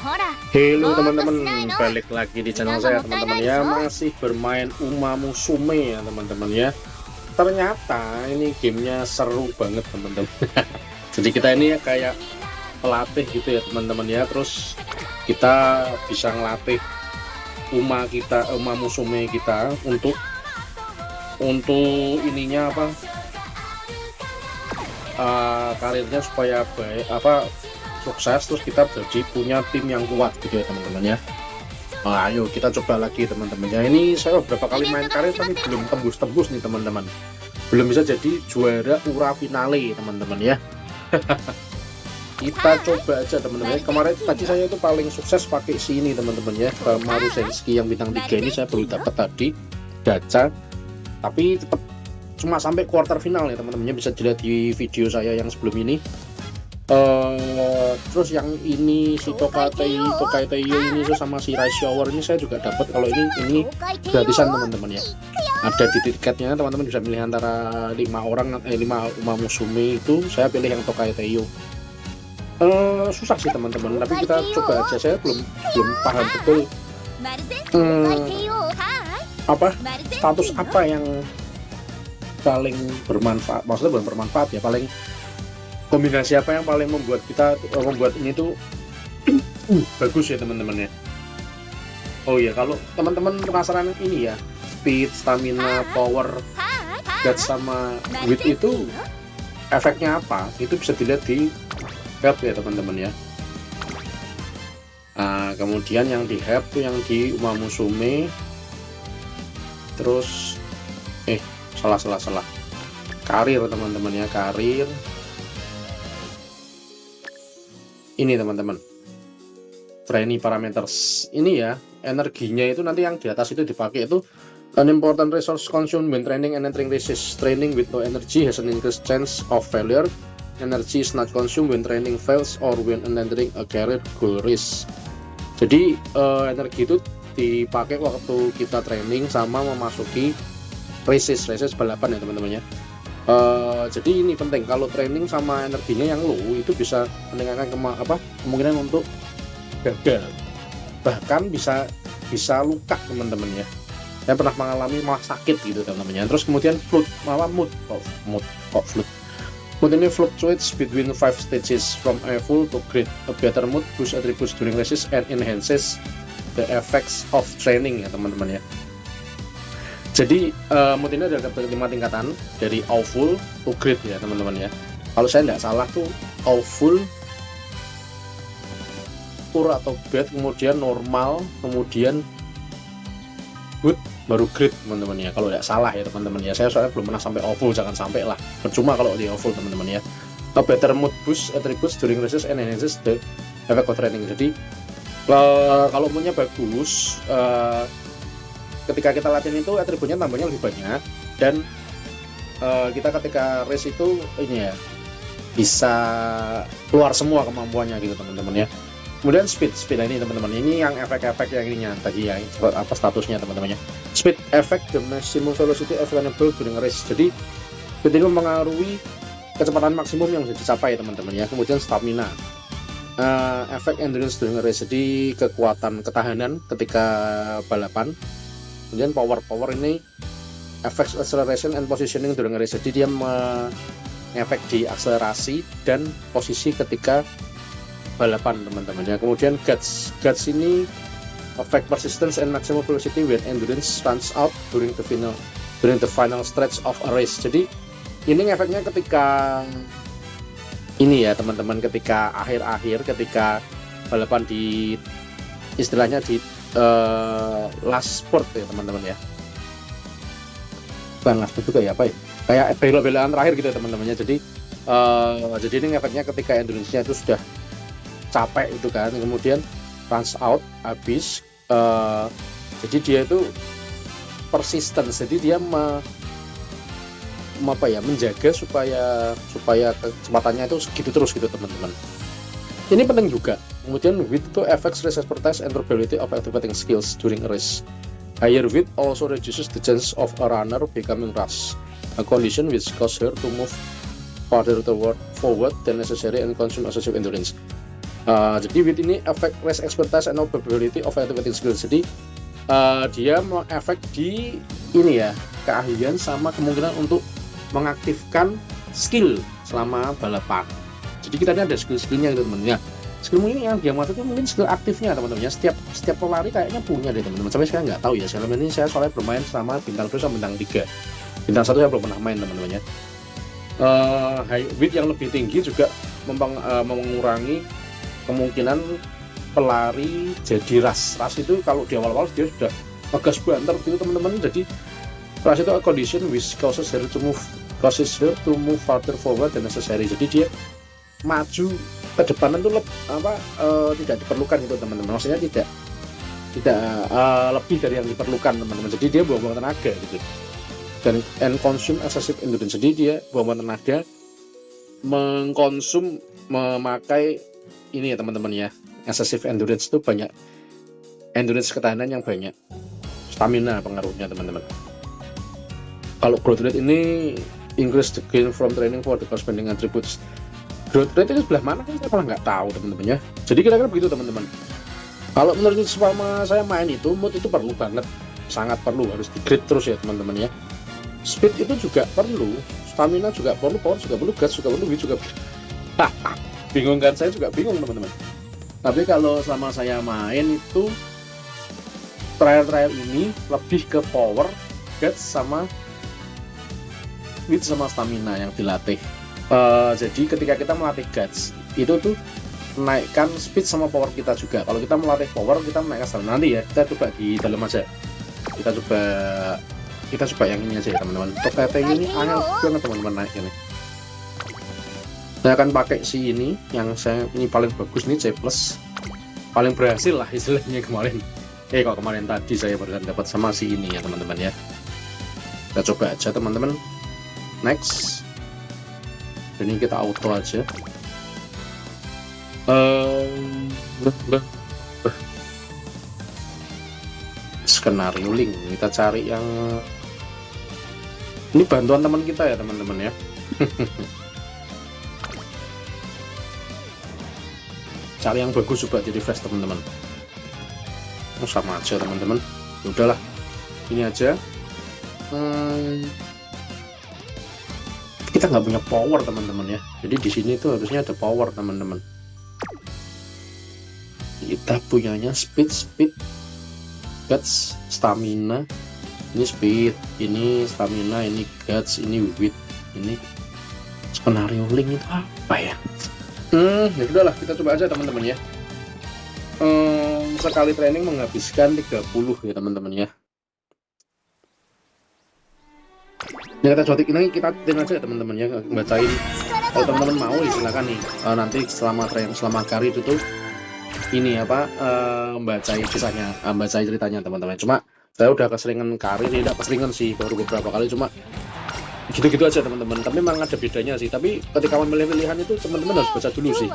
Halo teman-teman, balik lagi di channel saya teman-teman ya. Masih bermain Uma Musume ya teman-teman ya. Ternyata ini gamenya seru banget teman-teman. Jadi kita ini ya kayak pelatih gitu ya teman-teman ya. Terus kita bisa ngelatih Uma Musume kita untuk ininya apa, karirnya supaya baik sukses, terus kita jadi punya tim yang kuat gitu ya teman-teman ya. Nah, ayo kita coba lagi teman-teman ya. Ini saya beberapa kali main karir tapi belum tembus-tembus nih teman-teman, belum bisa jadi juara ura finale teman-teman ya. Kita coba aja teman-teman ya. Kemarin tadi saya itu paling sukses pakai sini teman-teman ya, Maru Senski yang bintang 3 ini saya baru dapat tadi gacha, tapi tetap cuma sampai quarter final ya teman-teman ya. Bisa dilihat di video saya yang sebelum ini. Terus yang ini si Tokai Teiyo ini sama si Rise Shower ini saya juga dapat. Kalau ini gratisan teman-teman ya, ada di tiketnya, teman-teman bisa milih antara 5 Uma Musume. Itu saya pilih yang Tokai Teiyo. Susah sih teman-teman, tapi kita coba aja. Saya belum paham betul status apa yang paling bermanfaat, maksudnya bukan bermanfaat ya, paling kombinasi apa yang paling membuat ini tuh bagus ya teman-teman ya. Oh iya, kalau teman-teman penasaran ini ya, speed, stamina, power, guts sama wit itu efeknya apa, itu bisa dilihat di help ya teman-teman ya. Nah, kemudian yang di help tuh yang di Uma Musume. Terus salah karir teman-teman ya, karir ini teman-teman, training parameters ini ya. Energinya itu nanti yang di atas itu dipakai itu an important resource consumed when training and entering races. Training with no energy has an increased chance of failure. Energy is not consumed when training fails or when entering a career goal race. Jadi energi itu dipakai waktu kita training sama memasuki races balapan ya teman-teman ya. Jadi ini penting, kalau training sama energinya yang low itu bisa meningkatkan kemungkinan untuk gagal, bahkan bisa luka teman-teman ya. Saya pernah mengalami malah sakit gitu teman-teman ya. Terus kemudian mood ini fluctuates between 5 stages from a full to great. A better mood boosts attributes during races and enhances the effects of training ya teman-teman ya. Jadi mood ini ada 5 tingkatan, dari awful to great ya teman-teman ya. Kalau saya tidak salah tuh awful, poor atau bad, kemudian normal, kemudian good, baru great teman-teman ya. Kalau tidak salah ya teman-teman ya. Saya soalnya belum pernah sampai awful, jangan sampai lah, percuma kalau di awful teman-teman ya. A better mood boosts attributes during races and enhances the effect of training. Jadi kalau moodnya bagus, ketika kita latihan itu atributnya tambahnya lebih banyak, dan kita ketika race itu ini ya bisa keluar semua kemampuannya gitu teman-teman ya. Kemudian speed ini teman-teman, ini yang efek-efek yang ininya tadi ya, apa statusnya teman-teman ya. Speed effect the maximum velocity available during race. Jadi speed ini mempengaruhi kecepatan maksimum yang bisa dicapai teman-teman ya. Kemudian stamina, efek endurance during race, jadi kekuatan ketahanan ketika balapan. Kemudian power ini effects acceleration and positioning during race, jadi dia efek di akselerasi dan posisi ketika balapan teman-teman ya. Kemudian guts ini effect persistence and maximum velocity when endurance runs out during the final stretch of a race. Jadi ini efeknya ketika ini ya teman-teman, ketika akhir-akhir, ketika balapan di istilahnya di last spurt ya teman-teman ya. Bukan last spurt juga ya, apa ya, kayak bela-belaan terakhir gitu ya teman-teman ya. Jadi ini efeknya ketika endurance-nya itu sudah capek itu kan, kemudian runs out, habis, jadi dia itu persistence, jadi dia menjaga supaya kecepatannya itu segitu terus gitu teman-teman. Ini penting juga. Kemudian width itu affects race expertise and probability of activating skills during a race. Higher width also reduces the chance of a runner becoming rash, a condition which causes her to move farther forward than necessary and consume excessive endurance. Jadi with ini efek raise expertise and probability of activating skill. Jadi dia mau efek di ini ya, keahlian sama kemungkinan untuk mengaktifkan skill selama balapan. Jadi kita ini ada skill-skillnya gitu teman-teman ya. Skill ini yang dia maksud itu mungkin skill aktifnya teman-teman ya. Setiap pelari kayaknya punya deh teman-teman. Sampai sekarang nggak tahu ya. Selama ini saya soalnya bermain sama bintang 2 sama bintang 3. Bintang 1 saya belum pernah main teman-teman ya. High width yang lebih tinggi juga mengurangi kemungkinan pelari jadi ras itu. Kalau di awal-awal dia sudah ngegas banter gitu teman-teman. Jadi ras itu a condition which causes her to move farther forward than necessary. Jadi dia maju ke depan itu tidak diperlukan gitu teman-teman. Maksudnya tidak lebih dari yang diperlukan teman-teman. Jadi dia buang-buang tenaga gitu. Dan consume excessive endurance. Jadi dia buang-buang tenaga, memakai ini ya teman-teman ya. Excessive endurance itu banyak, endurance ketahanan yang banyak, stamina pengaruhnya teman-teman. Kalau growth rate ini increase the gain from training for the corresponding attributes. Growth rate itu sebelah mana kan saya malah nggak tahu teman-teman ya. Jadi kira-kira begitu teman-teman. Kalau menurut selama saya main itu, mood itu perlu banget, sangat perlu, harus di-grade terus ya teman-teman ya. Speed itu juga perlu, stamina juga perlu, power juga perlu, gas juga perlu, juga perlu. Bingung kan, saya juga bingung teman-teman. Tapi kalau selama saya main itu trial ini lebih ke power, gas sama speed sama stamina yang dilatih. Jadi ketika kita melatih guts itu tuh naikkan speed sama power kita juga. Kalau kita melatih power, kita menaikkan stamina. Nanti ya kita coba di dalam aja. Kita coba yang ini aja ya teman-teman. Untuk TT ini angel banget teman-teman naik ini. Saya akan pakai si ini yang ini paling bagus nih, C+. Paling berhasil lah istilahnya kemarin. Kalau kemarin tadi saya baru dapat sama si ini ya teman-teman ya. Kita coba aja teman-teman. Next. Ini kita auto aja. Skenario link, kita cari yang ini bantuan teman kita ya teman-teman ya. Cari yang bagus coba jadi flash teman-teman. Sama aja teman-teman. Udahlah, ini aja. Kita nggak punya power teman-teman ya. Jadi di sini tuh harusnya ada power teman-teman. Kita punyanya speed, guts, stamina. Ini speed, ini stamina, ini guts, ini width, ini skenario link itu apa ya? Ya udahlah, kita coba aja teman-teman ya. Sekali training menghabiskan 30 ya teman-teman ya. Ya kita coba ini, kita aja ya teman-teman ya, bacain. Kalau teman-teman mau ya silakan nih. Nanti selama kari itu tuh ini bacain kisahnya, bacain ceritanya teman-teman. Cuma saya udah keseringan kari, tidak keseringan sih, baru beberapa kali, cuma gitu-gitu aja teman-teman. Tapi memang ada bedanya sih. Tapi ketika memilih pilihan itu teman-teman harus baca dulu sih.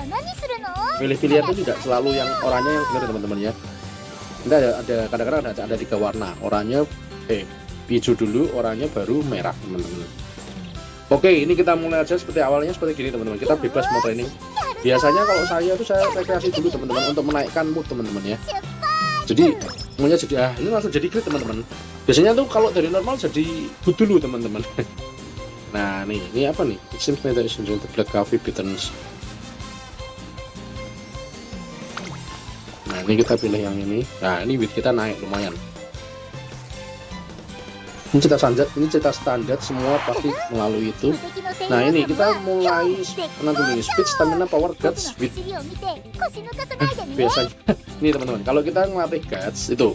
Pilih pilihan itu tidak selalu yang oranye yang benar teman-teman ya. Kita ada kadang-kadang ada 3 warna, oranye hijau dulu, oranye baru merah teman-teman. Oke, ini kita mulai aja seperti awalnya seperti gini teman-teman. Kita bebas mau training. Biasanya kalau saya itu saya rekreasi dulu teman-teman untuk menaikkan mood teman-teman ya. Jadi maunya jadi ini langsung jadi grid teman-teman. Biasanya tuh kalau dari normal jadi good dulu teman-teman. Nah ini apa nih? It seems that is the black coffee bitterness. Nah ini kita pilih yang ini. Nah ini width kita naik lumayan. Ini cerita standar semua pasti melalui itu. Nah ini kita mulai nanti speed, stamina, power, guts, width. Biasanya ini teman-teman, kalau kita ngelatih guts itu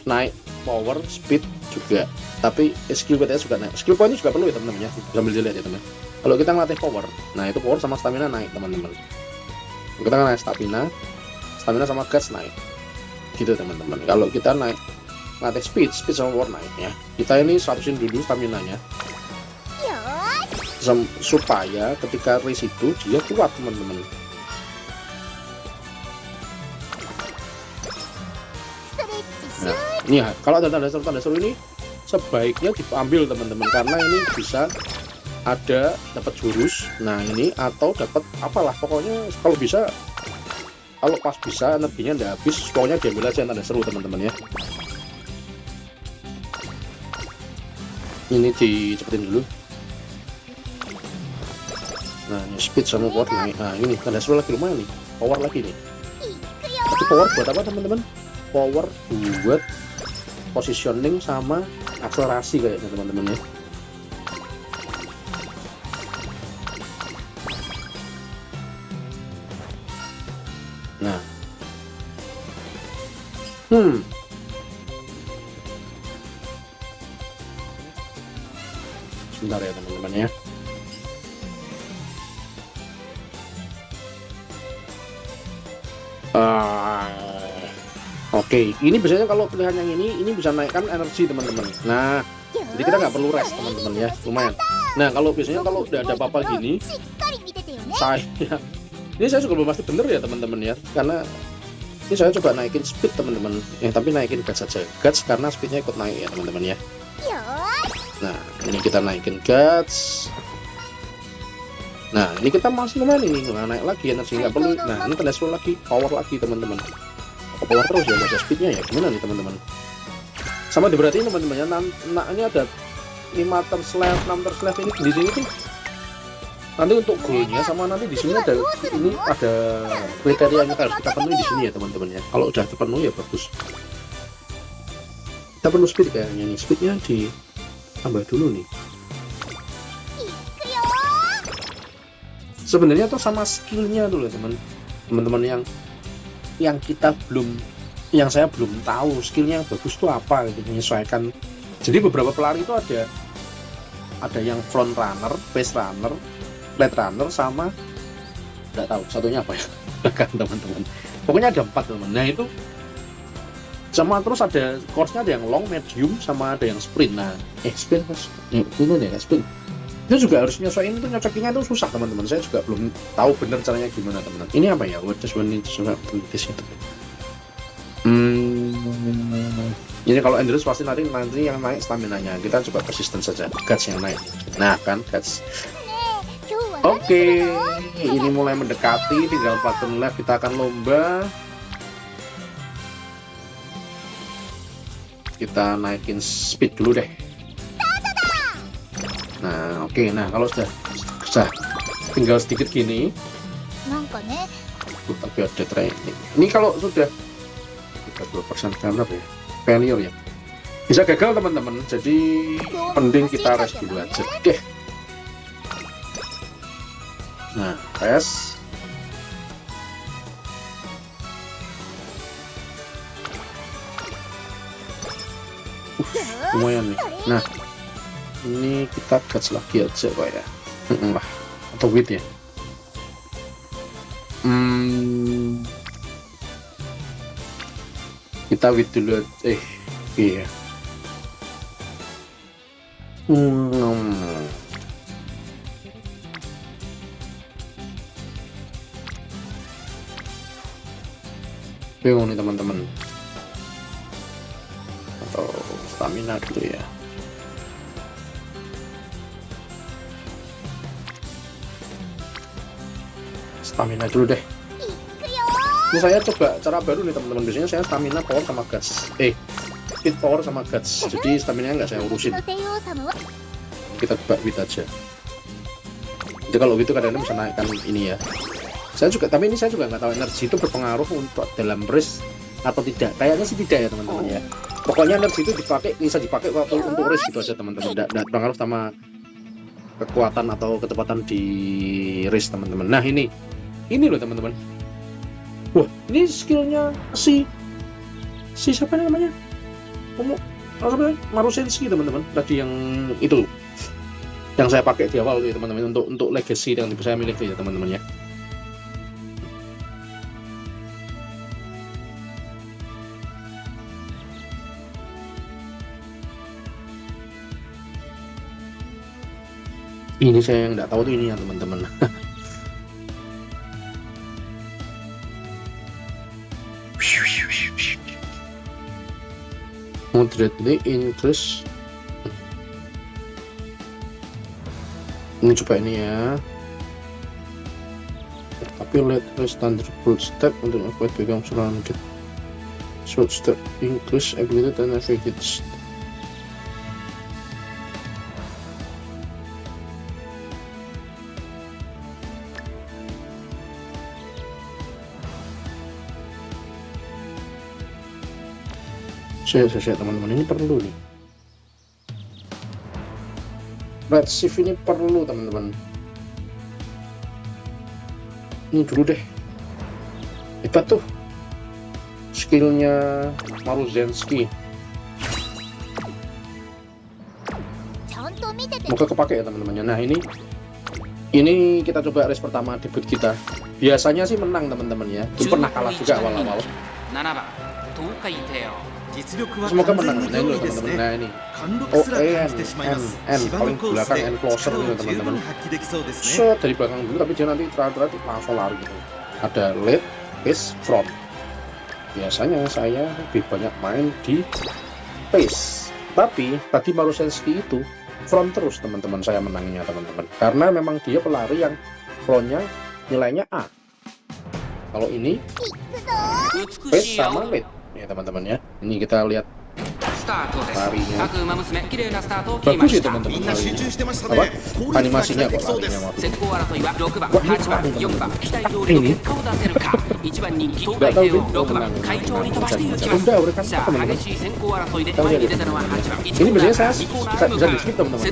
naik power, speed juga, tapi skill point juga naik. Skill point juga perlu ya teman-teman ya, sambil dilihat ya teman. Kalau kita ngelatih power, nah itu power sama stamina naik teman-teman. Kita naik stamina sama guts naik, gitu teman-teman. Kalau kita naik ngelatih speed sama power naik ya. Kita ini 100-in dulu stamina-nya supaya ketika race itu dia kuat teman-teman. Nah ini ya, kalau ada tanda seru ini sebaiknya diambil teman-teman, karena ini bisa ada dapat jurus. Nah ini atau dapat apalah, pokoknya kalau bisa kalau pas bisa energinya nggak habis, pokoknya diambil aja, tanda seru teman-teman ya. Ini dicepetin dulu. Nah ini speed sama power naik. Nah ini tanda seru lagi, lumayan nih, power lagi nih. Tapi power buat apa teman-teman? Power buat positioning sama akselerasi kayaknya teman-teman ya. Nah sebentar ya teman-teman ya. Oke, ini biasanya kalau pilihan yang ini bisa naikkan energi teman-teman. Nah, jadi kita nggak perlu rest teman-teman ya, lumayan. Nah, kalau biasanya kalau udah ada apa-apa gini, ini saya juga belum pasti bener ya teman-teman ya, karena ini saya coba naikin speed teman-teman. Tapi naikin gas saja, gas karena speednya ikut naik ya teman-teman ya. Nah, ini kita naikin gas. Nah, ini kita masih lumayan ini, nggak naik lagi energi, nggak perlu. Nah, ini tanda seru lagi, power lagi teman-teman. Power terus ya, ada speednya ya, gimana nih teman-teman? Sama diberarti teman-teman ya, nah ini ada 5 terslave, 6 terslave ini di sini tuh. Nanti untuk goalnya sama nanti di sini ada kriteria yang harus kita penuhi di sini ya teman-teman ya. Kalau udah terpenuhi ya bagus. Kita perlu speed kayaknya nih, speednya ditambah dulu nih. Sebenarnya tuh sama skillnya dulu ya teman-teman yang kita yang saya belum tahu skillnya yang bagus tuh apa gitu, menyesuaikan. Jadi beberapa pelari itu ada yang front runner, pace runner, late runner, sama nggak tahu satunya apa ya kan teman-teman. Pokoknya ada 4 teman. Nah itu sama, terus ada course-nya ada yang long, medium, sama ada yang sprint. Nah sprint ini deh sprint. Itu juga harus nyesuaiin, itu nyocokinnya itu susah teman-teman. Saya juga belum tahu bener caranya gimana teman-teman. Ini apa ya? What does one need to practice itu? Ini kalau endurance pasti nanti yang naik stamina-nya. Kita coba persisten saja. Guts yang naik. Nah kan guts. Oke, ini mulai mendekati, tinggal 4 lap kita akan lomba. Kita naikin speed dulu deh. Nah oke, nah kalau sudah tinggal sedikit gini, tapi ada training. Ini kalau sudah 32% failure ya, failure ya, bisa gagal teman-teman. Jadi penting kita rest dulu aja deh. Nah rest. Lumayan nih. Nah ini kita gas lagi aja kok ya, lah atau wait ya. Kita wait dulu. Iya. Bingung nih teman-teman. Atau stamina dulu ya. Stamina dulu deh. Ini saya coba cara baru nih teman-teman. Biasanya saya stamina, power sama gas. Speed, power sama gas. Jadi stamina nggak saya urusin. Kita coba wait aja. Jadi kalau gitu kadang-kadang bisa naikkan ini ya. Tapi ini saya juga nggak tahu energi itu berpengaruh untuk dalam race atau tidak. Kayaknya sih tidak ya teman-teman ya. Pokoknya energi itu bisa dipakai waktu untuk race gitu aja teman-teman. Tidak pengaruh sama kekuatan atau kecepatan di race teman-teman. Nah ini loh teman-teman. Wah, ini skillnya si siapa namanya? Marusenski teman-teman. Tadi yang itu yang saya pakai di awal ya teman-teman, untuk legacy yang saya miliki ya teman-teman ya. Ini saya yang nggak tahu tuh ini ya teman-teman. Moderately increase. Ini coba ini ya. tapi let us thunderbolt step untuk avoid become surrounded. Short step increase ability and effectiveness. Saya teman-teman, ini perlu nih. Red shift ini perlu teman-teman. Ini dulu deh. Hebat tuh skillnya Maruzensky. Moga kepake ya teman-temannya. Nah ini kita coba race pertama debut kita. Biasanya sih menang teman-teman ya. Itu pernah kalah juga awal-awal. Semoga menang. Nah ini loh teman-teman. Nah ini N paling belakang, N closer gitu teman-teman. So dari belakang dulu, tapi dia nanti terakhir langsung lari gitu. Ada lead, pace, front. Biasanya saya lebih banyak main di pace, tapi tadi Maruzensky itu front terus teman-teman, saya menangnya teman-teman, karena memang dia pelari yang frontnya nilainya A. Kalau ini pace sama lead ya teman-teman ya. Ini kita lihat larinya bagus ya teman-teman, apa animasinya kok larinya waktu ini nggak tahu deh menang udah kan teman-teman. Kita lihat ya teman-teman, ini biasanya saya bisa di skip teman-teman,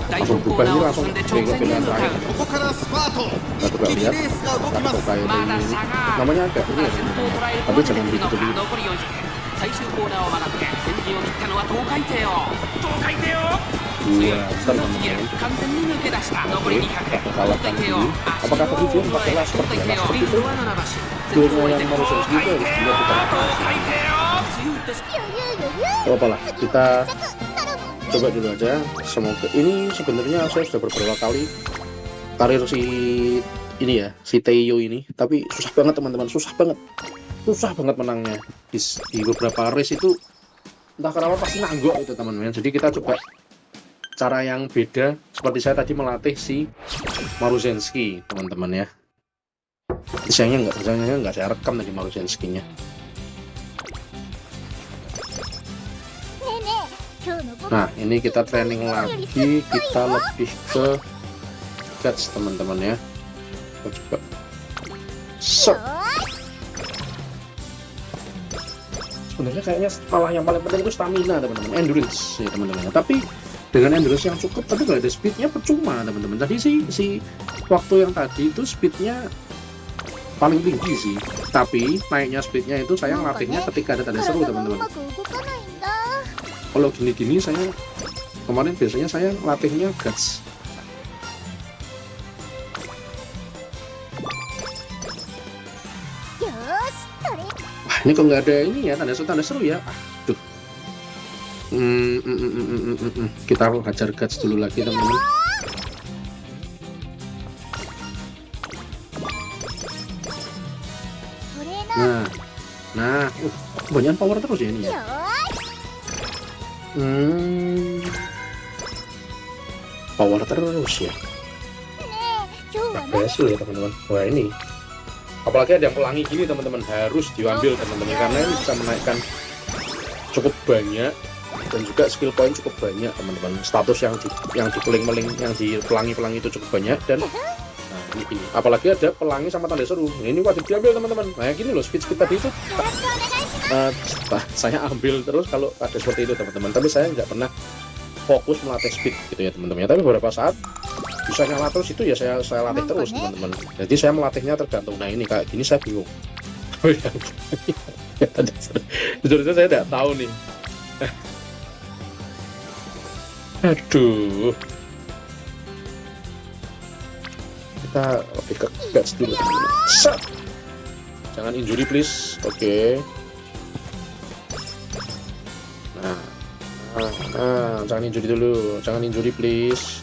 langsung berubah ini, langsung ke pilihan terakhir. Kita coba lihat kayak ini namanya agak ini ya, tapi jangan begitu. 最終コーナーを曲がって先陣を切ったのは東海帝王。東海帝王強いその次元完全に抜け出した残り200。東海帝王足を大きく前東海帝王リードは7馬身先頭を置いて東海帝王東海帝王強いです。 apalah, kita coba dulu aja. Semoga ini sebenarnya saya sudah beberapa kali karir si ini ya, si Teiyo ini, tapi susah banget teman-teman, susah banget menangnya di beberapa race itu, entah kenapa pasti nanggok itu teman-teman. Jadi kita coba cara yang beda, seperti saya tadi melatih si Maruzensky teman-teman ya. Sayangnya nggak saya rekam tadi Maruzensky-nya. Nah ini kita training lagi, kita lebih ke catch teman-teman ya. Kita coba set. Sebenarnya kayaknya malah yang paling penting itu stamina teman-teman, endurance ya teman-teman. Tapi dengan endurance yang cukup tapi nggak ada speednya percuma teman-teman. Tadi si waktu yang tadi itu speednya paling tinggi sih, tapi naiknya speednya itu saya ngelatihnya ketika ada tanda seru teman-teman. Kalau gini-gini saya kemarin biasanya saya latihnya guts. Ini kok nggak ada ini ya, tanda seru ya. Aduh. Kita hajar guts dulu lagi teman-teman. Nah, banyak power terus ya ini ya. Power terus ya. Berhasil ya teman-teman. Wah ini. Apalagi ada yang pelangi gini teman-teman, harus diambil teman-teman, karena ini bisa menaikkan cukup banyak dan juga skill point cukup banyak teman-teman. Status yang di peling-peling, yang di pelangi-pelangi itu cukup banyak. Dan nah ini apalagi ada pelangi sama tanda seru, nah, ini wajib diambil teman-teman. Nah gini loh, speed tadi itu saya ambil terus kalau ada seperti itu teman-teman, tapi saya nggak pernah fokus melatih speed gitu ya teman-teman. Tapi beberapa saat bisa nyala terus itu ya saya latih terus teman-teman. Jadi saya melatihnya tergantung. Nah ini kayak gini saya bingung. Jujur saya tidak tahu nih. Aduh. Kita lebih ke guts dulu teman-teman. Jangan injury please. Oke. Nah, jangan injury dulu, jangan injury please.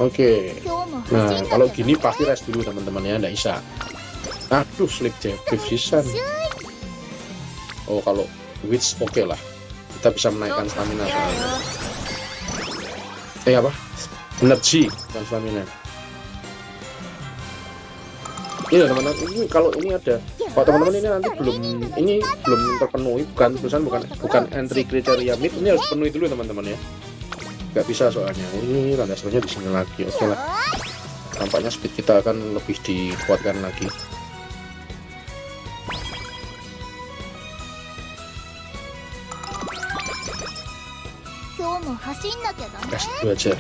Oke. Nah, kalau gini pasti rest dulu teman-teman ya, nggak bisa. Aduh, slip jab season. Oh, kalau witch oke lah, kita bisa menaikkan stamina. Apa? energi dan stamina. Iya teman-teman, ini kalau ini ada, kalau teman-teman ini nanti belum terpenuhi, bukan entry kriteria mid, ini harus penuhi dulu teman-teman ya. Nggak bisa soalnya ini landasannya di sini lagi. Oke lah, tampaknya speed kita akan lebih dikuatkan lagi. Gas itu aja.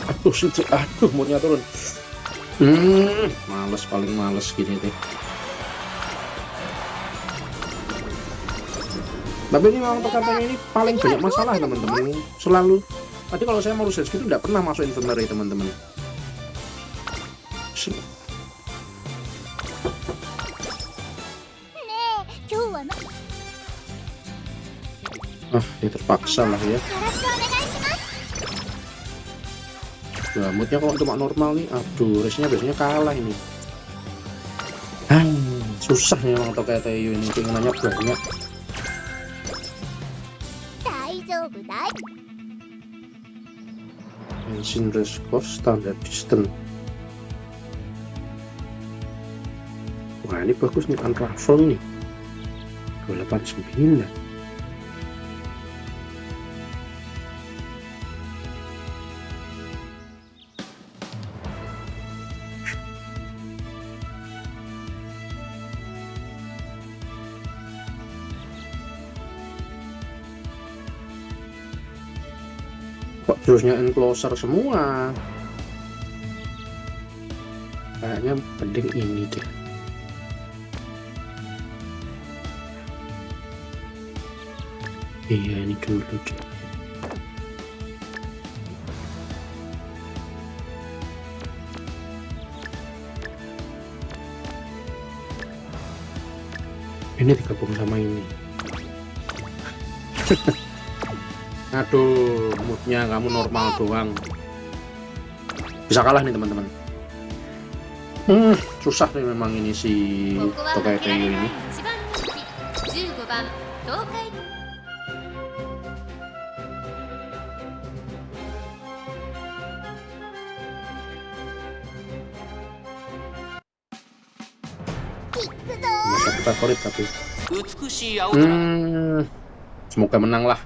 Aduh moodnya turun. Males, paling males gini nih. Tapi ini memang perkataannya ini paling banyak masalah teman-teman. Selalu. Tadi kalau saya mau research gitu nggak pernah masuk inventory teman-teman. Ini terpaksa lah ya. Nah, moodnya kalau cuma normal nih, aduh, race-nya biasanya kalah ini. Susah nih memang kayak Teo ini, keinginannya banyak. Engine race course standard distance. Wah ini bagus nih, unravel nih 289. Kok terusnya enclosure semua? Kayaknya penting ini deh. Iya ini dulu deh. Ini digabung sama ini. Aduh, moodnya kamu normal doang. Bisa kalah nih teman-teman. Susah nih memang ini si Tokai Teo ini. Satu favorit tapi. Semoga menang lah.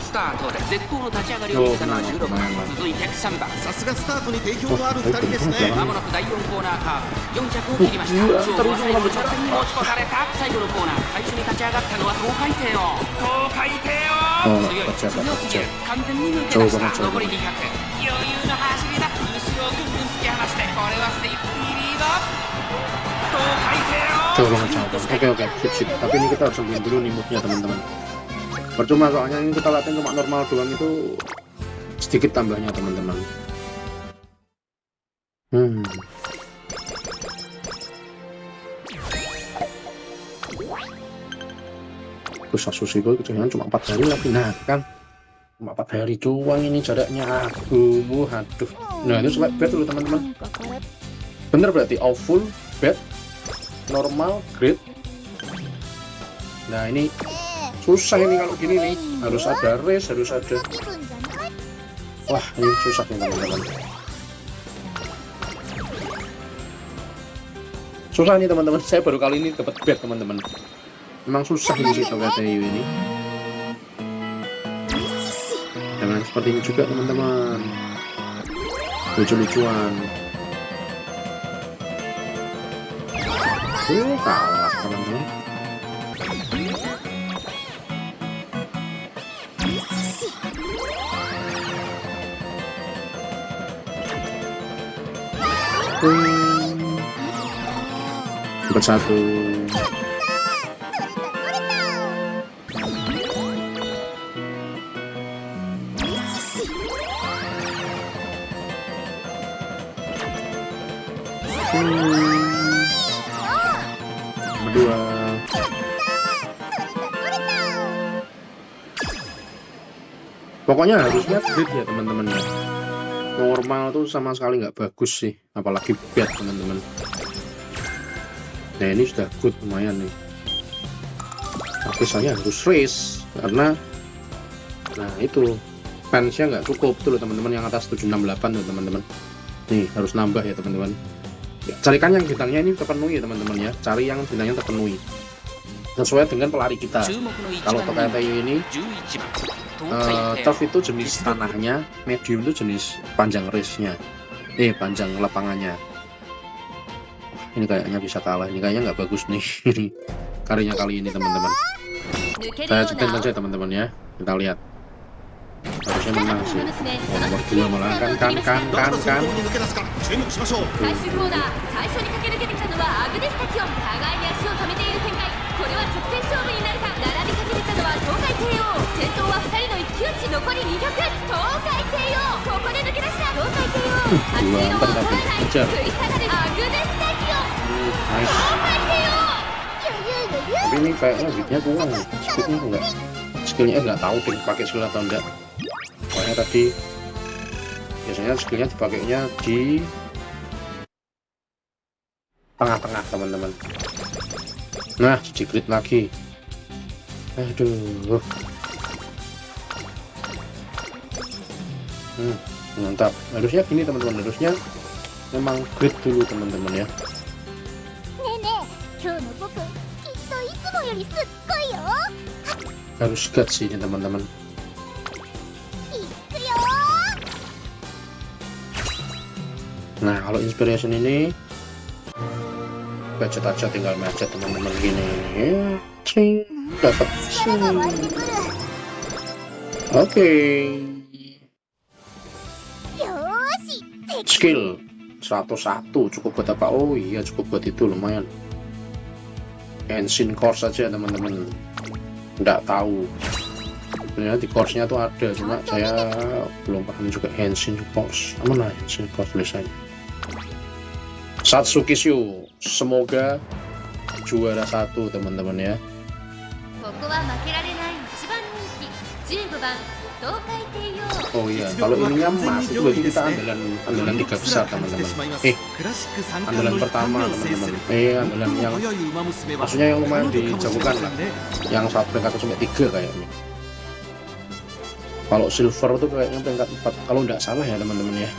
スタートで絶好の立ち上がりを見せたのは16番、続いて3番。さすがスタートに定評のある2人ですね。まもなく第4コーナーカーブ、4着を切りました。勝負は最後の直線に持ち越された。最後のコーナー、最初に立ち上がったのは東海帝王。東海帝王。強すぎる。完全に抜け出した。残り200。余裕の走りだ。後ろをぐんぐん突き放して、これはセーフティーリード。東海帝王。 Oke, sip. Tapi ini kita harus ambil dulu nih moodnya teman-teman. Percuma soalnya ini kita latihan cuma normal doang, itu sedikit tambahnya teman-teman. Terus Asus itu jangan cuma 4 hari lagi, nah kan cuma 4 hari doang ini jaraknya. Aduh. Nah itu select bed dulu teman-teman. Bener berarti full bed, normal, grid. Nah ini susah ini kalau gini nih, harus ada race, harus ada. Wah ini susah nih teman-teman. Susah nih teman-teman, saya baru kali ini dapat bed teman-teman. Memang susah ini sih Tokai Teo ini. Jangan seperti ini juga teman-teman. Lucu-lucuan. Kalah teman-teman. Dapat 1. Berdua. Pokoknya harusnya grid ya teman-teman ya. Normal tuh sama sekali nggak bagus sih, apalagi bed teman-teman. Nah ini sudah good lumayan nih. Tapi saya harus race karena nah itu fansnya nggak cukup tuh loh teman-teman, yang atas 768 tuh teman-teman. Nih harus nambah ya teman-teman. Ya, carikan yang bintangnya ini terpenuhi ya teman-teman ya. Cari yang bintangnya terpenuhi sesuai dengan pelari kita. Kalau Tokai Teiyo ini turf itu jenis tanahnya, medium itu jenis panjang race-nya, panjang lapangannya. Ini kayaknya bisa kalah, ini kayaknya nggak bagus nih karyanya kali ini teman-teman. Saya cekin saja teman-teman ya, kita lihat. Harusnya menang sih. Nomor 2 malah kan. に抜け出すか注目しましょう。最終コーナー最初に駆け抜けてきたのはアグネスタキオン、互いに足を止めている展開。これは直線勝負になるか。並びかけてきたのは東海帝王、先頭は2人の一騎打ち、残り200。東海帝王ここで抜け出した。東海帝王足色を取らない、食い下がるアグネスタキオン、Nice. 東海帝王。 Tapi ini kayaknya speednya kurang, speednya enggak, skillnya nggak tahu deh pakai skill atau enggak. Pokoknya tadi biasanya skillnya dipakainya di tengah-tengah teman-teman. Nah, di grid lagi. Aduh. Mantap. Harusnya gini teman-teman, harusnya memang grid dulu teman-teman ya. ねえねえ、今日の僕きっといつもよりすっごいよ。 Harus guts ini teman-teman. いくよ。 Nah, kalau inspiration ini budget aja, tinggal macet teman-teman gini. Cing, dapat sing. 力が湧いてくる。 Oke. よーし、 Skill 101 cukup buat apa? Oh iya, cukup buat itu, lumayan. Engine course saja teman-teman. Nggak tahu. Sebenarnya di course-nya tuh ada, cuma saya belum paham juga. Engine course, mana engine course tulisannya? Satsuki Shu, semoga juara 1 teman-teman ya. ここは負けられない一番人気15番東海帝王。 Oh iya, kalau ininya emas itu berarti kita andalan 3 besar teman-teman. Andalan pertama teman-teman. Andalan yang maksudnya yang lumayan dijagokan lah. Yang saat peringkat 1 sampai 3 kayaknya. Kalau silver itu kayaknya peringkat 4 kalau nggak salah ya teman-teman ya.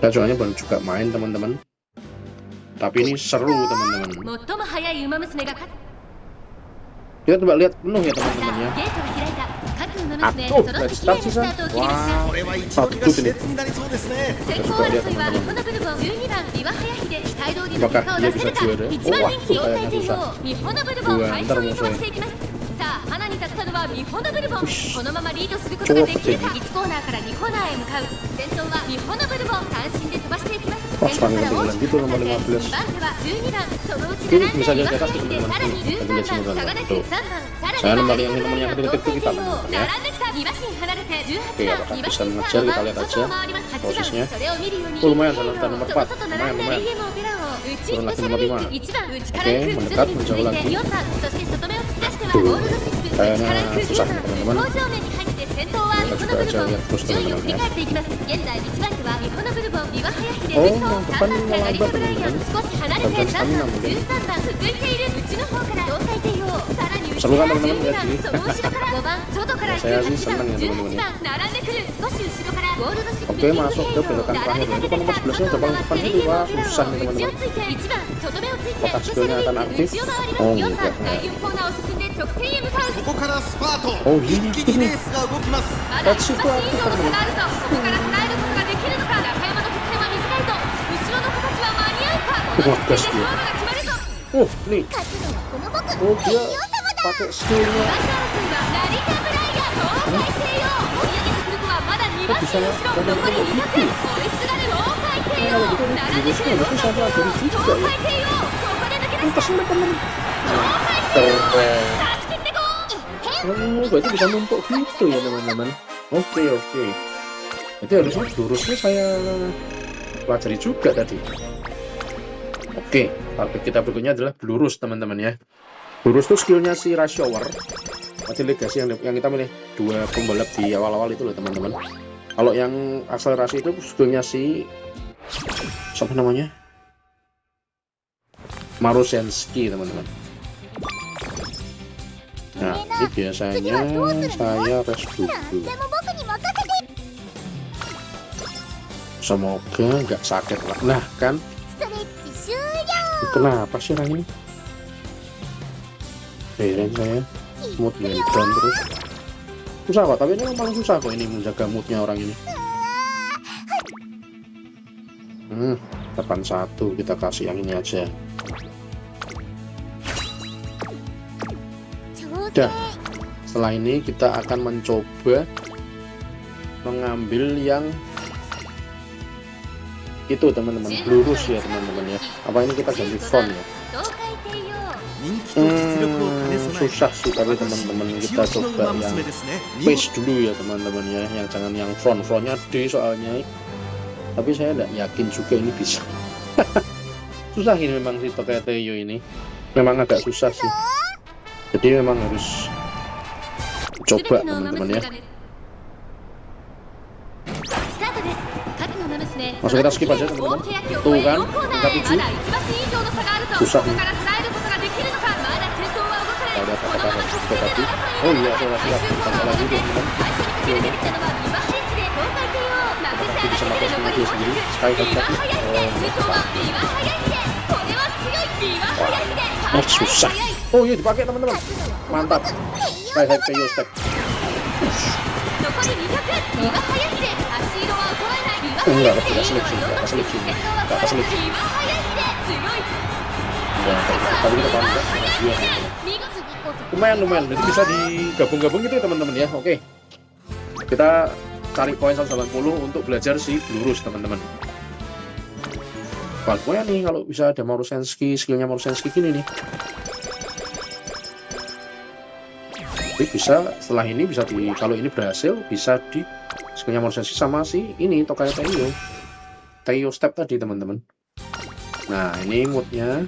Saya soalnya baru juga main teman-teman. Tapi ini seru teman-teman. 最も速い馬娘が勝つ。 Kita coba lihat penuh ya teman-teman ya. ゲートが開いた。各馬娘 Atuh, 揃って dari きれい start な sih スタ San. ートを切りました。 Wah, これは一番が熾烈になりそうですね。先行争いは日本のブルボン12番岩早秀、期待通りの結果を出せるか。 Apakah dia bisa juara? 一番人気 Oh, 東海帝 susah. 王、日本のブルボン快勝に飛ばしていきます。さあ花に立ったのは日本のブルボン。このままリードすることができるか。1コーナーから2コーナーへ向かう。先頭は日本のブルボン、単身で飛ばしていきます。 Pas 先頭から panggil 大き gitu く nomor 離れて 15. 2番手は12番、そのうち Ini 並ん bisa で jadi 岩 atas 早秀、 teman-teman. さらに Ini 13 bisa 番 juga 差が出て tuh. 3番、さらに Saya は nomor 東 yang 海 nomor yang 帝 ketika 王 kita 並ん teman-teman ya. できた2馬身離れて Oke, 18番、 apakah 2馬 bisa 身 mengejar? 差 Kita 5 lihat 番、 aja 外を回ります8番、 posisinya. それを見るように Oh, lumayan, その nomor 4. 外と並んだ Lumayan. AM オペラ王、内スペシャ Turun ル lagi ウィ nomor ーク 5. 1番、内から Oke, 空気 mendekat, 徐々に menjauh 続い lagi. て4番、そして外目を突き出しては Tuh. ゴールドシップ、内から Kayaknya 空気 susah 10番、 teman-teman. 工場面に入って先頭は日本のブルボン、順位を振り返っていきます。現在1番手は日本のブルボン、岩早秀、 Oh, 3番 depan 手は成田ブライアン、 teman-teman. 少し離れて Depan 3 stamina 番、 mungkin. 13番、続いている内の方から東海帝王、さらに内 Seru か kan ら teman-teman 12 lihat 番、 sini. その後ろから5番、外から行く Saya sih 8番、 senang ya 18 teman-teman. 番、並んでくる、少し後ろからゴールドシップ、 Oke, masuk ke belokan terakhir. Itu kan nomor 11-nya udah paling depan itu. Wah, susah nih 内を teman-teman. ついて1番、外目をついて Apakah スペシャル skillnya ウィ akan ーク aktif? 内を回ります。 Oh, 4 enggak. 番、第4コーナーを進んで直線へ向かう。ここからスパート。 Oh, 一 iya. 気にレースが動きます。まだ1馬身以上の差があると、ここから捉えることができるのか。中山の得点は短いと、後ろの子たちは間に合うか。この直線で勝負が決まるぞ。 Oh, nih. 勝つのはこの僕、 Oh, dia pakai 2 skillnya. 番手争いは成田ブライアン、東海帝王。追い上げてくる子はまだ2馬身後ろ、残り200。追いすがる東海帝王。並んでくる4番手は東海帝王。ここで抜け出した。 Pas teman-teman. 東海帝王。 Keren. 差し切ってゴー。 Oh, berarti bisa numpuk gitu ya teman-teman. Oke. Jadi harusnya lurusnya saya pelajari juga tadi. Oke, target kita berikutnya adalah lurus teman-teman ya. Lurus tuh skillnya si Rashower. Tadi legasi yang kita milih 2 pembalap di awal-awal itu loh teman-teman. Kalau yang akselerasi itu skillnya si siapa namanya? Marusensky teman-teman. Nah, ini biasanya saya rest dulu. Semoga nggak sakit lah. Nah kan, kenapa sih orang ini? Heran saya, moodnya down terus. Susah kok, tapi ini memang susah kok ini menjaga moodnya orang ini. Depan satu kita kasih yang ini aja. Dah, setelah ini kita akan mencoba mengambil yang itu teman-teman, lurus ya teman-teman ya. Apa ini kita ganti front ya? Susah sih, tapi teman-teman kita coba yang face dulu ya teman-teman ya, yang jangan yang frontnya D soalnya. Tapi saya tidak yakin juga ini bisa. Susah ini memang si Tokai Teiyo ini, memang agak susah sih. Jadi memang harus coba teman-teman ya. Langsung kita skip aja teman-teman. Tuh kan, tingkat 7. Susah nih. Ada apa-apa harus tadi. Oh iya, saya masih tambah lagi teman-teman. Tapi bisa makan semua dia sendiri. Sekali lagi. Oh susah. Oh iya dipakai teman-teman. Mantap. Kayak Teiyo step. Enggak keselip sih, enggak keselip sih. Tapi kita paham enggak? Lumayan, jadi bisa digabung-gabung gitu ya teman-teman ya. Oke, kita cari poin 180 untuk belajar si lurus teman-teman. Bagusnya nih kalau bisa ada Marusenski, skillnya Marusenski gini nih. Jadi bisa setelah ini bisa kalau ini berhasil bisa di skillnya Marusenski sama si ini Tokai Teiyo step tadi teman-teman. Nah ini moodnya.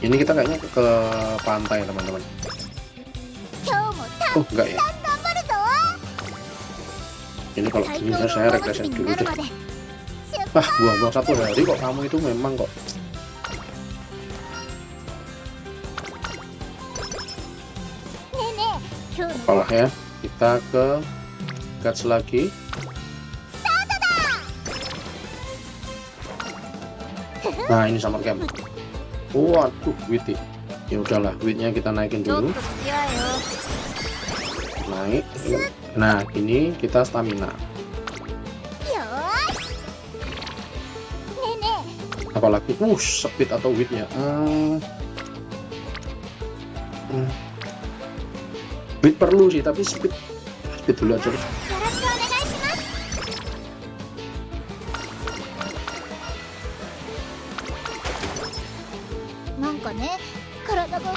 Ini kita kayaknya ke pantai teman-teman. Oh enggak ya. Ini kalau gini saya regression dulu deh. Buang-buang 1 hari kok kamu itu memang kok. Apalah ya, kita ke guts lagi. Nah ini summer camp. Waduh, wit. Ya udahlah, witnya kita naikin dulu. Naik. Nah ini kita stamina. Apalagi speed atau witnya. Wit perlu sih, tapi speed dulu aja deh.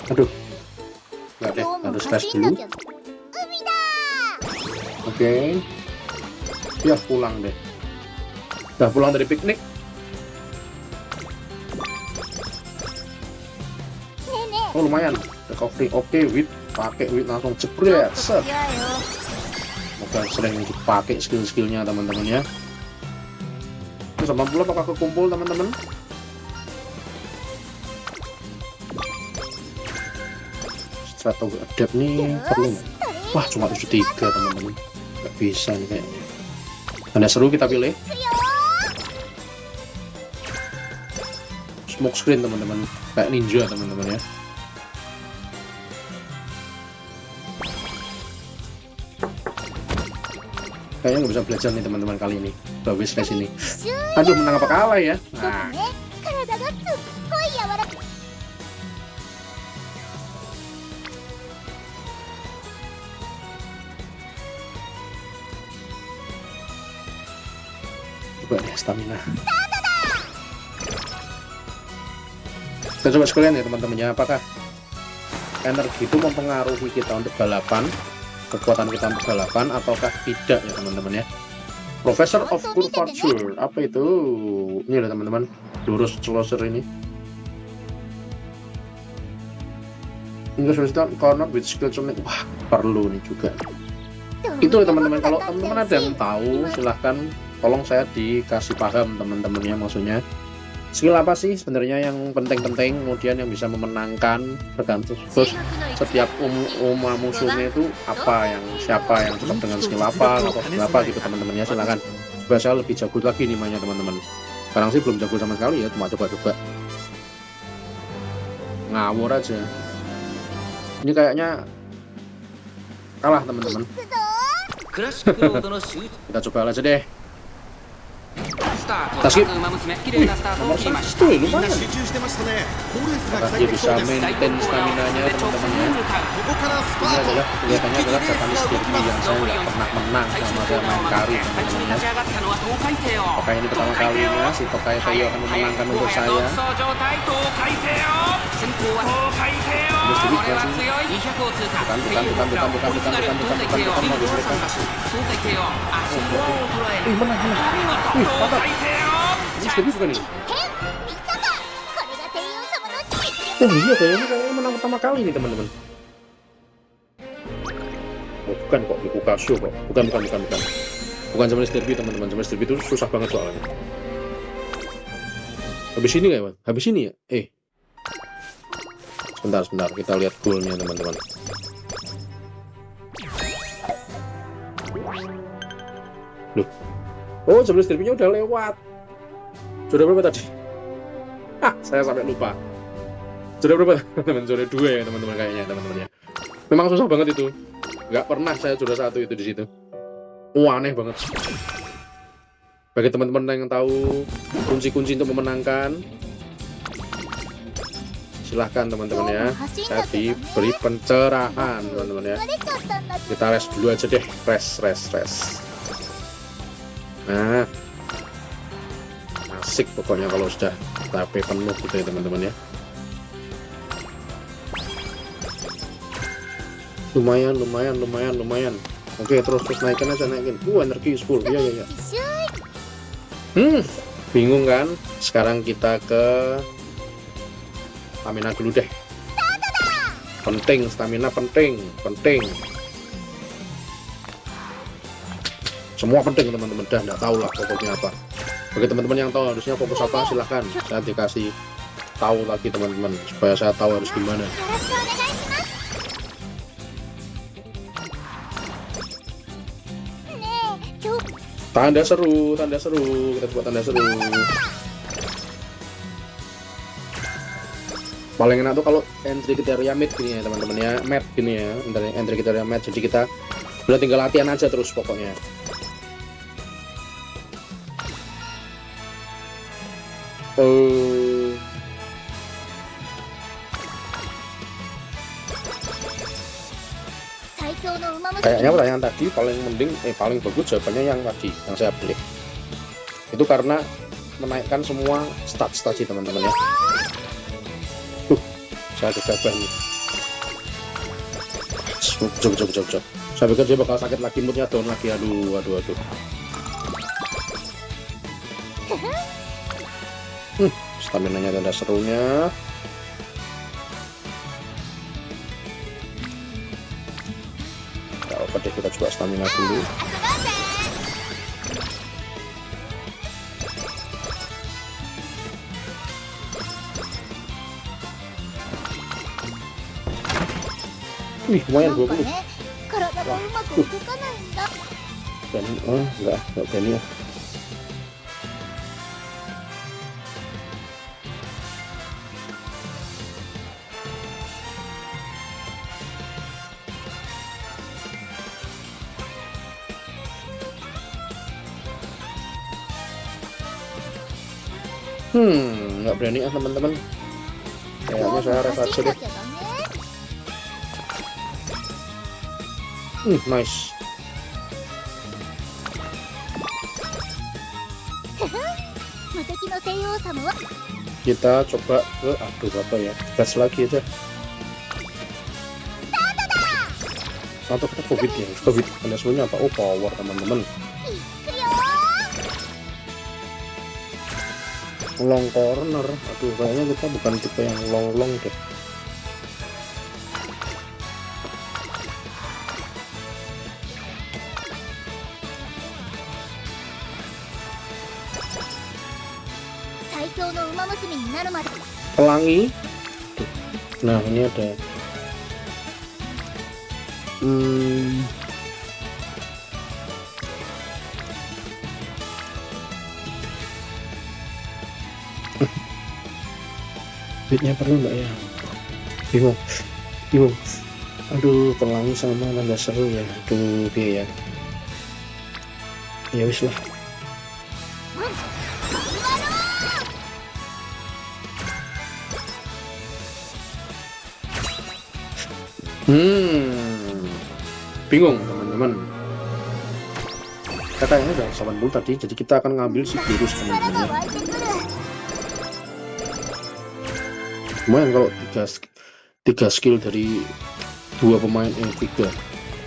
Aduh, nggak deh, harus slash dulu. Oke. Ya pulang deh. Udah pulang dari piknik. Oh lumayan, recovery. Oke, wit. Pakai wit langsung jebret, set. Semoga sering dipakai skill-skillnya teman-teman ya. Terus 80 apakah kekumpul teman-teman? Strategi adapt nih perlu nggak? Wah cuma 73 teman-teman, nggak bisa nih kayaknya. Ada seru kita pilih. Smoke screen teman-teman, kayak ninja teman-teman ya. Kayaknya nggak bisa belajar nih teman-teman kali ini. Bawa slash ini. Aduh menang apa kalah ya? Nah. Coba deh stamina. Kita coba sekalian ya teman-teman ya. Apakah energi itu mempengaruhi kita untuk balapan? Kekuatan kita untuk balapan ataukah tidak ya teman-teman ya. Professor of Curvature, apa itu? Ini loh teman-teman, lurus closer ini. English Western corner with skill training. Wah perlu nih juga. Itu teman-teman, kalau teman-teman ada yang tahu silahkan tolong saya dikasih paham teman-teman ya, maksudnya skill apa sih sebenarnya yang penting-penting kemudian yang bisa memenangkan tergantung terus setiap musuhnya itu apa yang siapa yang cocok dengan skill apa atau skill apa gitu teman-temannya, silakan supaya saya lebih jago lagi nih mainnya teman-teman. Sekarang sih belum jago sama sekali ya, cuma coba-coba ngawur aja. Ini kayaknya kalah teman-teman, クラシックロードの集 kita coba aja deh. スタート。 Tasik. 馬娘綺麗なスタートを Nomor 切りました 1 みんな lumayan. 集中してましたね。好レースが Apakah 期 dia 待できそう bisa です maintain stamina-nya 直線 teman-teman に ya? 向かう。 ここからスパ Ini ート adalah kelihatannya 一気 adalah にレース Japanese が動き Derby ます yang saya nggak pernah menang 最終 sama コー saya ナー main を kari 回って最初に teman-teman 立ち ya. 上がったのは東海帝王。 Apakah ini pertama kalinya si Tokai Teo akan memenangkan untuk 独 saya? 走状態東海帝王。先頭は東海帝王。これは強い。200を通過。帝王から追いすがる東海帝王。リードは3馬身。東海帝王足の輪を捉え Wih る。 menang menang. お見事 Wih 東 mantap. 海帝王。 Ini Derby bukan ini? 見たか、これが帝王様の実力。 Oh iya kayaknya saya menang pertama kali nih teman-teman. Oh bukan kok, Liku Kasio kok. Bukan. Bukan Japanese Derby teman-teman. Japanese Derby itu susah banget soalnya. Habis ini nggak ya, Bang? Habis ini ya? Sebentar, kita lihat goalnya teman-teman. Loh. Oh, Japanese Derby-nya udah lewat. Sudah berapa tadi? Saya sampai lupa. Sudah berapa teman-teman? Sudah 2 ya teman-teman kayaknya teman-teman ya. Memang susah banget itu. Nggak pernah saya juara 1 itu di situ. Aneh banget. Bagi teman-teman yang tahu kunci-kunci untuk memenangkan, silahkan teman-teman ya. Saya diberi pencerahan teman-teman ya. Kita rest dulu aja deh, rest. Nah, asik pokoknya kalau sudah HP penuh gitu ya teman-teman ya. Lumayan. Oke, terus naikin aja. Energi full. Iya. Bingung kan? Sekarang kita ke stamina dulu deh. Penting, stamina penting. Semua penting teman-teman. Dah nggak tahu lah pokoknya apa. Bagi teman-teman yang tahu harusnya fokus apa, silahkan. Saya dikasih tahu lagi teman-teman supaya saya tahu harus gimana. Tanda seru, kita buat tanda seru. Paling enak tuh kalau entry kriteria mid gini ya teman-teman ya, mat gini ya, entry kriteria mat. Jadi kita udah tinggal latihan aja terus pokoknya. Kayaknya pertanyaan tadi paling bagus jawabannya yang tadi yang saya pilih. Itu karena menaikkan semua stats tadi teman-teman ya. Saya gegabah nih. Jog. Saya pikir dia bakal sakit lagi, moodnya down lagi. Aduh. Stamina-nya tanda serunya. Oke, kita coba stamina dulu. Wih, lumayan 20. Enggak berani ya. Nggak berani ya teman-teman. Kayaknya saya rest aja deh. Nice. Kita coba ke apa ya? Gas lagi aja. Atau kita covid ya? Covid anda semuanya apa? Oh, power teman-teman. Long corner. Aduh, kayaknya kita bukan tipe yang long deh. 表の馬娘になるまで Pelangi. Tuh. Nah ini ada duitnya perlu nggak ya? Bingung. Aduh, pelangi sama naga seru ya. Aduh, dia ya. Ya wis lah. Bingung teman-teman. Katanya udah 80 tadi, jadi kita akan ngambil si virus teman-teman ya. Lumayan kalau tiga skill dari 2 pemain Nvidia,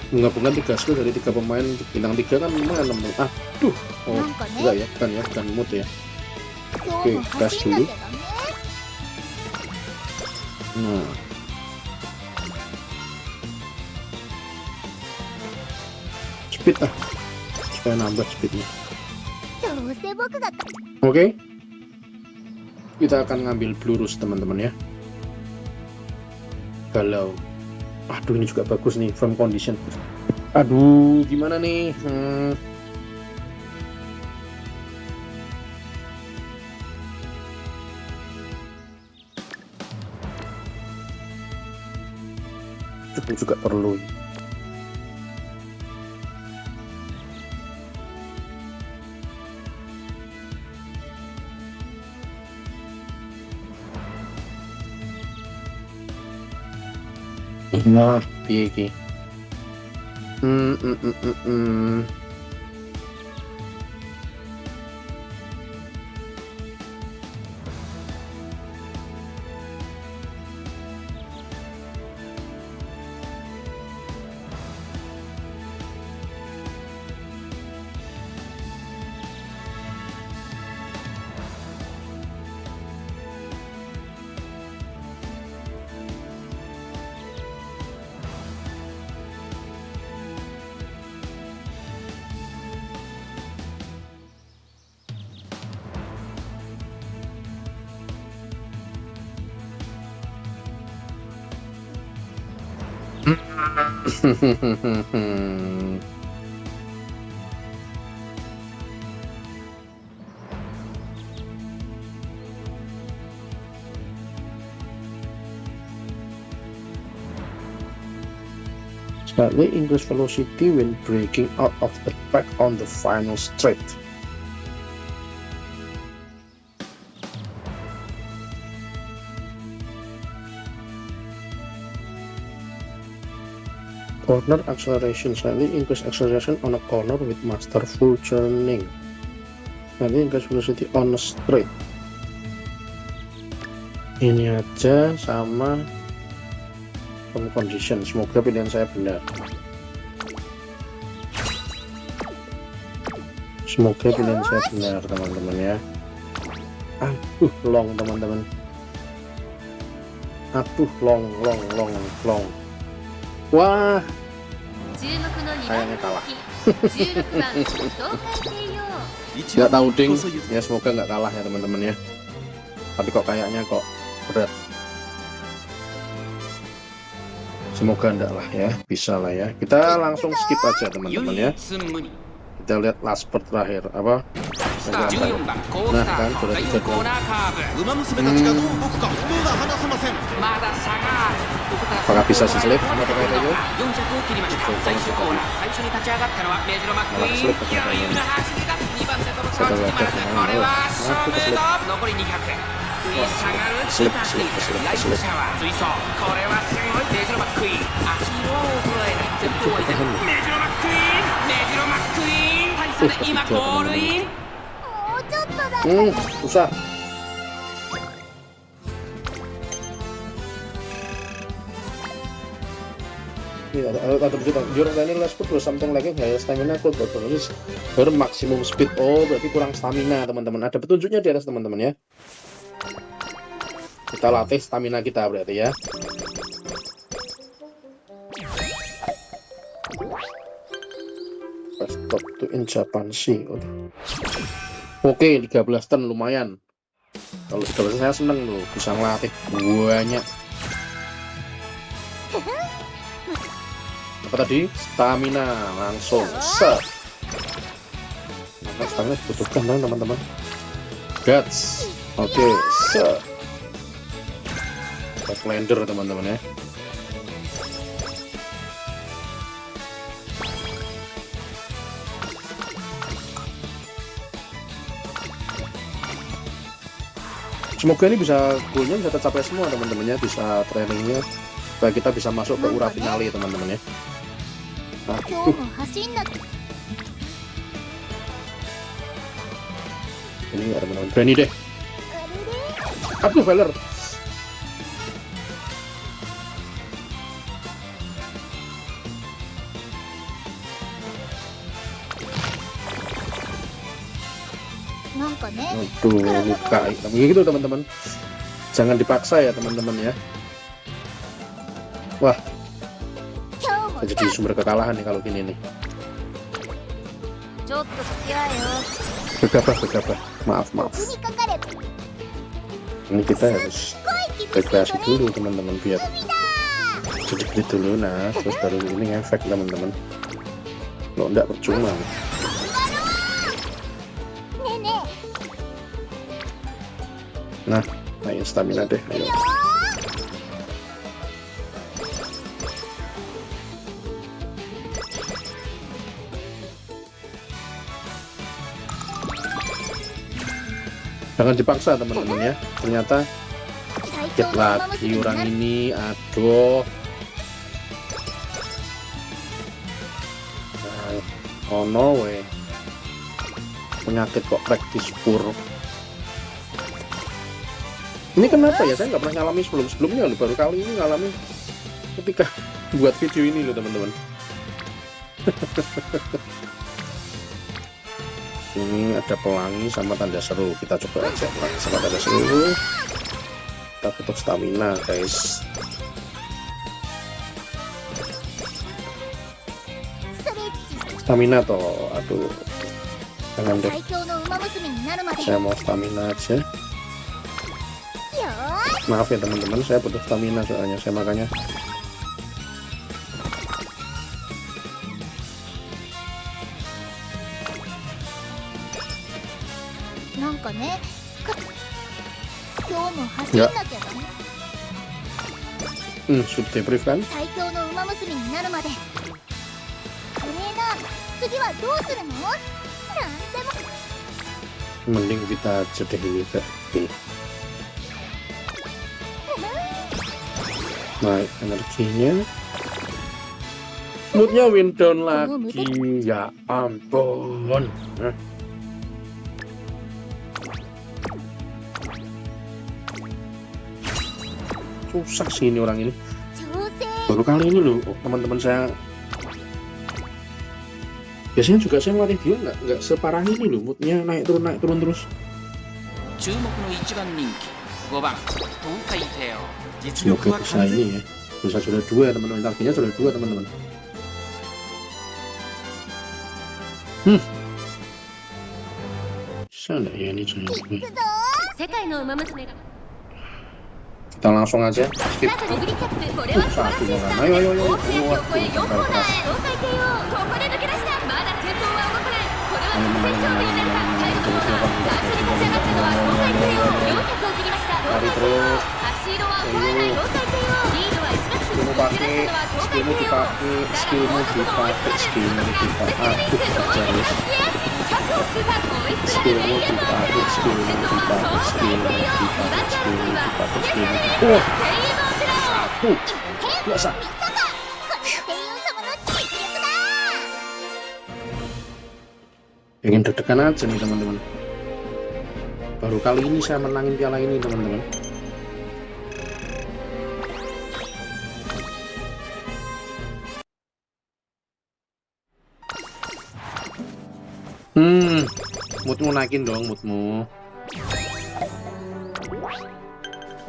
menggabungkan 3 skill dari 3 pemain bintang 3 kan lumayan teman. Aduh, oh enggak ya, bukan mood ya. Oke, gas dulu. Nah, speed supaya nambah speednya. Oke. Kita akan ngambil Blurus teman-teman ya. Galau. Aduh, ini juga bagus nih, firm condition. Aduh, gimana nih? Itu juga perlu. Nah, piye iki? Slightly increase velocity when breaking out of the pack on the final straight. Corner acceleration, slightly increase acceleration on a corner with masterful turning. Slightly increase velocity on a straight. Ini aja sama condition. Semoga pilihan saya benar. Semoga pilihan saya benar teman-teman ya. Aduh, long teman-teman. Aduh, long. Wah, kayaknya kalah. Nggak tahu ding. Ya semoga nggak kalah ya teman-teman ya. Tapi kok kayaknya kok berat. Semoga enggak lah ya, bisa lah ya. Kita langsung skip aja teman-teman ya. Kita lihat last part terakhir apa? Nah kan sudah 3 gol. Apakah bisa si slip? Susah. Ada your running last speed or something like higher stamina could bonus her maximum speed. Oh, berarti kurang stamina teman-teman. Ada petunjuknya di atas teman-teman ya. Kita latih stamina kita berarti ya. Stop to in Japan sih. Oke, 13 turn lumayan. Kalau 13 saya seneng loh, bisa ngelatih banyak. Apa tadi? Stamina langsung set. Maka stamina dibutuhkan dong teman-teman. Guts, oke, set. Backlander teman-teman ya. Semoga ini bisa goalnya bisa tercapai semua teman-teman ya, bisa trainingnya supaya kita bisa masuk ke ura finale teman-teman ya. Ini nggak teman-teman, berani deh. Aduh, Valor. Aduh, luka hitam gitu teman-teman. Jangan dipaksa ya teman-teman ya. Wah, jadi sumber kekalahan nih kalau gini nih. Gegabah. Maaf. Ini kita harus rekreasi dulu teman-teman biar sedikit dulu, nah terus baru ini efek teman-teman. Lo enggak percuma. Nah, naik stamina deh, ayo. Jangan dipaksa teman-teman ya. Ternyata sakit lagi orang ini, aduh. Nah, oh no way. Penyakit kok praktis pur. Ini kenapa ya, saya nggak pernah ngalami sebelumnya loh, baru kali ini ngalami ketika buat video ini loh teman-teman. Ini ada pelangi sama tanda seru, kita coba aja pelangi sama tanda seru. Kita butuh stamina guys. Stamina toh, aduh, jangan deh, saya mau stamina aja. Maaf ya teman-teman, saya butuh stamina soalnya, saya makanya ya. Sudah debrief kan? Mending kita aja deh ini kayak gini. Naik energinya, moodnya win down lagi, ya ampun. Susah sih ini orang ini, baru kali ini loh teman-teman saya. Biasanya juga saya melatih dia nggak separah ini loh, moodnya naik turun terus. Semoga bisa ini ya, bisa sudah 2 teman-teman, targetnya sudah 2 teman-teman. Bisa nggak ya ini saya? Kita langsung aja skip. Satu orang, ayo. Wah, bakal keras. Lari terus. Skillmu dipakai. Aduh, kejar skillmu dipakai. Oh, biasa. Pengen deg-degan aja nih teman-teman. Baru kali ini saya menangin piala ini teman-teman. Moodmu naikin dong, moodmu.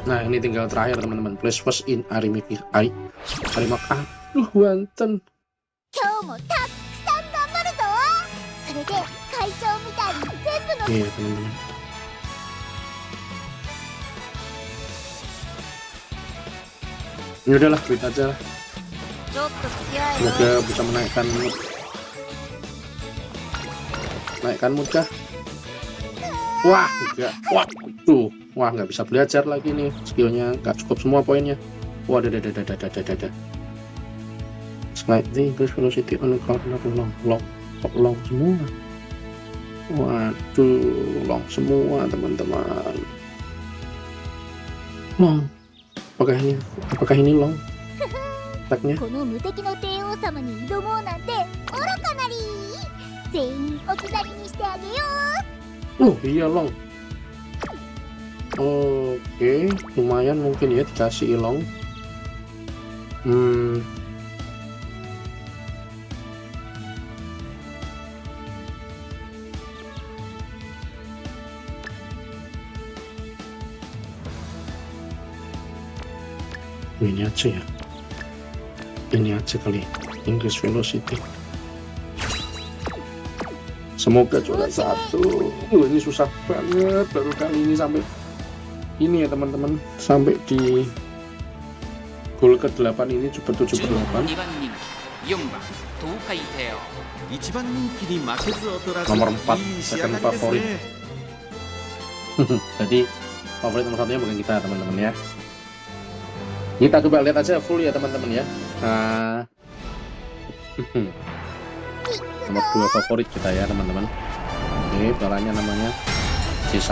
Nah ini tinggal terakhir teman-teman. Place first in Arimak. Aduh, wanten. Iya teman-teman. Ya udahlah, quit aja lah. ちょっと付き合えよ Semoga bisa menaikkan mood kah? Wah, enggak. Wah, tuh. Wah, nggak bisa belajar lagi nih. Skillnya nggak cukup semua poinnya. Wah, dadah. Slightly increase velocity on the corner long. Kok long semua? Waduh, long semua teman-teman. Long. Apakah ini long? Tagnya? この無敵の帝王様に挑もうなんて愚かなり。全員置き去りにしてあげよう。 Oh iya long. Oke, lumayan mungkin ya dikasih long. Ini aja ya. Ini aja kali. Increase velocity. Semoga juara 1. Ini susah banget baru kali ini sampai ini ya teman-teman, sampai di gol ke-8 ini coba 78. 2番人気4番東海帝王一番人気に負けず劣らず Nomor 4, いい仕上がりです second ね Jadi favorit nomor 1-nya bukan kita teman-teman ya. Kita coba lihat aja full ya teman-teman ya. Nah, nomor 2 favorit kita ya teman-teman. Oke, balanya namanya C1,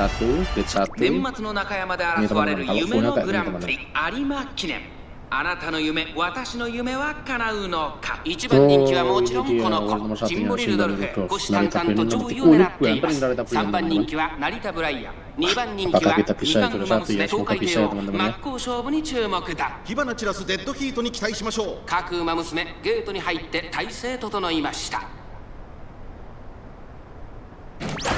grade 1. 年末の中山で争われる夢のグランプリ有馬記念。あなたの夢、私の夢は叶うのか。1番人気はもちろんこの子、シンボリルドルフ、虎視眈々と上位を狙っています。3番人気は成田ブライアン、2番人気は二冠馬娘東海帝王。真っ向勝負に注目だ。火花散らすデッドヒートに期待しましょう。各馬娘ゲートに入って体勢整いました。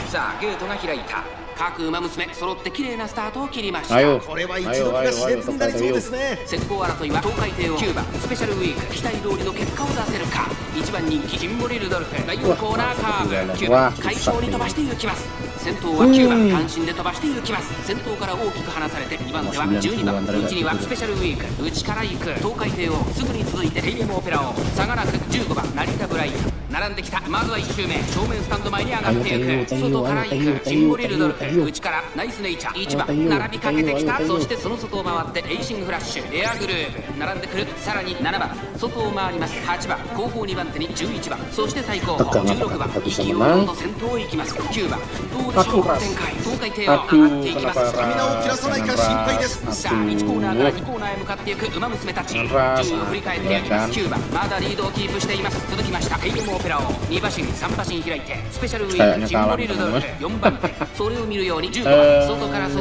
さあゲートが開いた。各馬娘揃って綺麗なスタートを切りました。 Ayo, これは一度が熾烈になりそうですね。先行争いは東海帝王9番スペシャルウィーク、期待通りの結果を出せるか。1番人気シンボリルドルフ、第4コーナーカーブ、9番快調に飛ばしていきます。先頭は9番単身で飛ばしていきます。先頭から大きく離されて2番手は12番、内にはスペシャルウィーク、内から行く東海帝王、すぐに続いてヘイエムオペラ王、差がなく15番成田ブライアン、並んできた。まずは1周目、正面スタンド前に上がっていく。外から行くシンボリルドルフ、内からナイスネイチャー1番並びかけてきた。そしてその外を回ってエイシングフラッシュ、エアグルーブ並んでくる。さらに7番外を回ります。8番後方2番手に11番、そして最後方16番勢いよと先頭を行きます。9番どうでしょう展開。東海帝王上がっていきます。スタミナを切らさないか心配です。さあ1コーナーから2コーナーへ向かっていく馬娘たち、順位を振り返っていきます。9番まだリードをキープしています。続きましたヘイエムオペラ王、2馬身3馬身開いてスペシャルウィークシンボリルドルフ4番手、それを見るように15番外からエイ